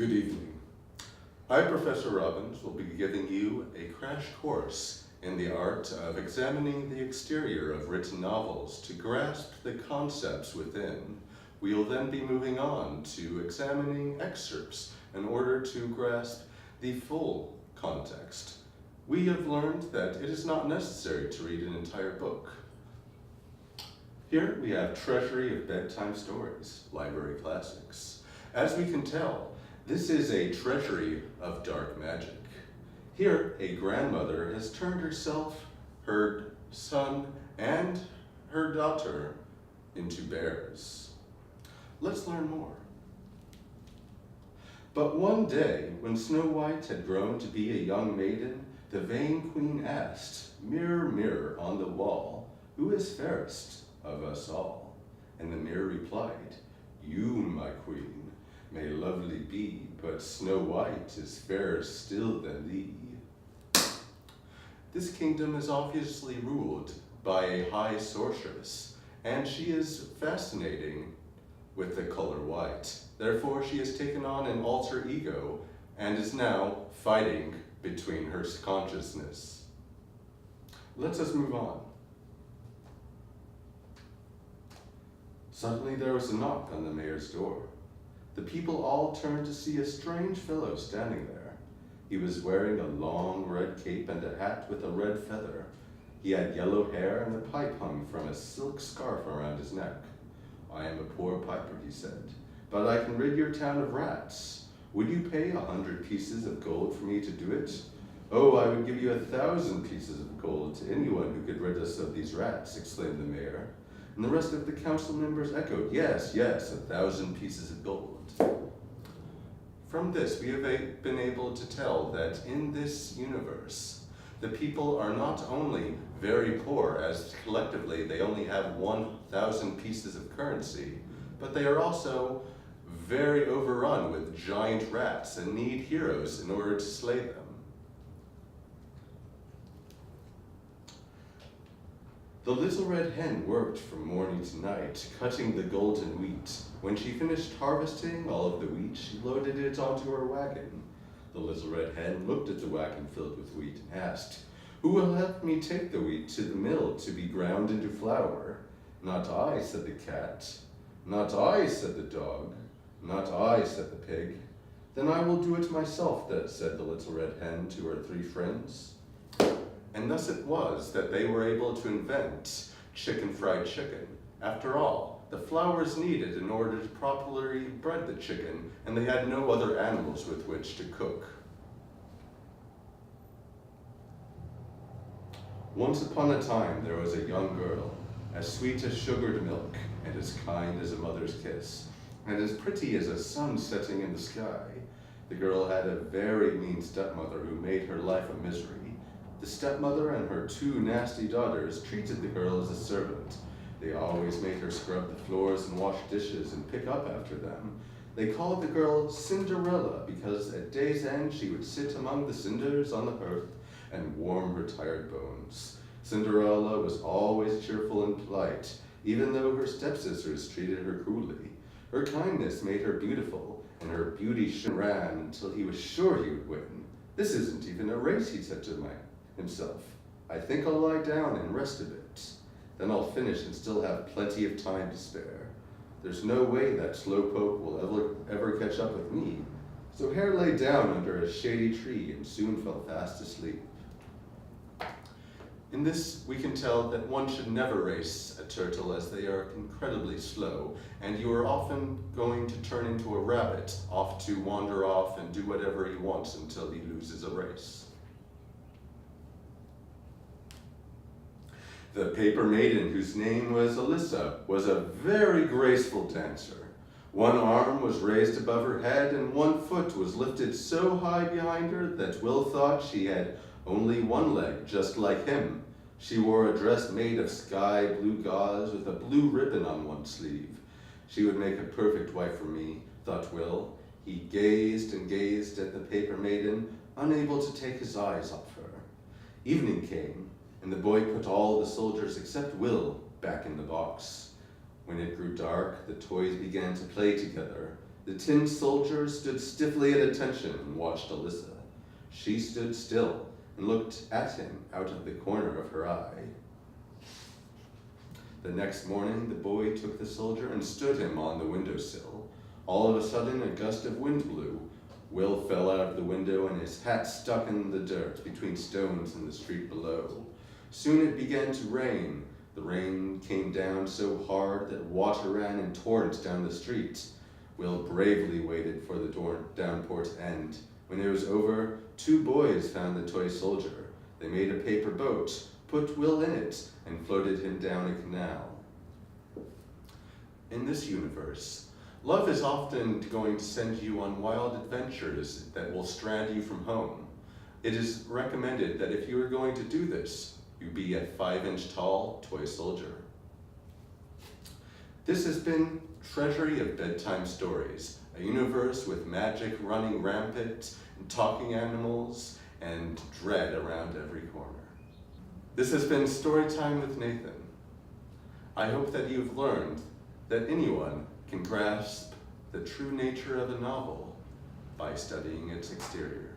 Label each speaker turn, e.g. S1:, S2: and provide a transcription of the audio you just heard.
S1: Good evening. I, Professor Robbins, will be giving you a crash course in the art of examining the exterior of written novels to grasp the concepts within. We will then be moving on to examining excerpts in order to grasp the full context. We have learned that it is not necessary to read an entire book. Here we have Treasury of Bedtime Stories, Library Classics. As we can tell, this is a treasury of dark magic. Here, a grandmother has turned herself, her son, and her daughter into bears. Let's learn more. But one day, when Snow White had grown to be a young maiden, the vain queen asked, "Mirror, mirror on the wall, who is fairest of us all?" And the mirror replied, "You, my queen, may lovely be, but Snow White is fairer still than thee." This kingdom is obviously ruled by a high sorceress, and she is fascinating with the color white. Therefore, she has taken on an alter ego and is now fighting between her consciousness. Let us move on. Suddenly there was a knock on the mayor's door. The people all turned to see a strange fellow standing there. He was wearing a long red cape and a hat with a red feather. He had yellow hair and a pipe hung from a silk scarf around his neck. "I am a poor piper," he said, "but I can rid your town of rats. Would you pay 100 pieces of gold for me to do it?" "Oh, I would give you 1,000 pieces of gold to anyone who could rid us of these rats," exclaimed the mayor. And the rest of the council members echoed, "Yes, yes, 1,000 pieces of gold." From this, we have been able to tell that in this universe, the people are not only very poor, as collectively they only have 1,000 pieces of currency, but they are also very overrun with giant rats and need heroes in order to slay them. The little red hen worked from morning to night, cutting the golden wheat. When she finished harvesting all of the wheat, she loaded it onto her wagon. The little red hen looked at the wagon filled with wheat and asked, "Who will help me take the wheat to the mill to be ground into flour?" "Not I," said the cat. "Not I," said the dog. "Not I," said the pig. "Then I will do it myself," said the little red hen to her 3 friends. And thus it was that they were able to invent fried chicken. After all, the flour is needed in order to properly bread the chicken, and they had no other animals with which to cook. Once upon a time, there was a young girl, as sweet as sugared milk, and as kind as a mother's kiss, and as pretty as a sun setting in the sky. The girl had a very mean stepmother who made her life a misery. The stepmother and her 2 nasty daughters treated the girl as a servant. They always made her scrub the floors and wash dishes and pick up after them. They called the girl Cinderella because at day's end she would sit among the cinders on the hearth and warm her tired bones. Cinderella was always cheerful and polite, even though her stepsisters treated her cruelly. Her kindness made her beautiful, and her beauty ran until he was sure he would win. "This isn't even a race," he said to himself. "I think I'll lie down and rest a bit. Then I'll finish and still have plenty of time to spare. There's no way that slowpoke will ever catch up with me." So Hare lay down under a shady tree and soon fell fast asleep. In this, we can tell that one should never race a turtle, as they are incredibly slow, and you are often going to turn into a rabbit, off to wander off and do whatever he wants until he loses a race. The paper maiden, whose name was Alyssa, was a very graceful dancer. One arm was raised above her head and one foot was lifted so high behind her that Will thought she had only one leg, just like him. She wore a dress made of sky blue gauze with a blue ribbon on one sleeve. "She would make a perfect wife for me," thought Will. He gazed and gazed at the paper maiden, unable to take his eyes off her. Evening came, and the boy put all the soldiers except Will back in the box. When it grew dark, the toys began to play together, The tin soldier stood stiffly at attention and watched Alyssa. She stood still and looked at him out of the corner of her eye. The next morning, the boy took the soldier and stood him on the windowsill. All of a sudden, a gust of wind blew. Will fell out of the window and his hat stuck in the dirt between stones in the street below. Soon it began to rain. The rain came down so hard that water ran in torrents down the street. Will bravely waited for the downpour to end. When it was over, two boys found the toy soldier. They made a paper boat, put Will in it, and floated him down a canal. In this universe, love is often going to send you on wild adventures that will strand you from home. It is recommended that if you are going to do this, you be a 5-inch tall toy soldier. This has been Treasury of Bedtime Stories, a universe with magic running rampant, and talking animals, and dread around every corner. This has been Storytime with Nathan. I hope that you've learned that anyone can grasp the true nature of a novel by studying its exterior.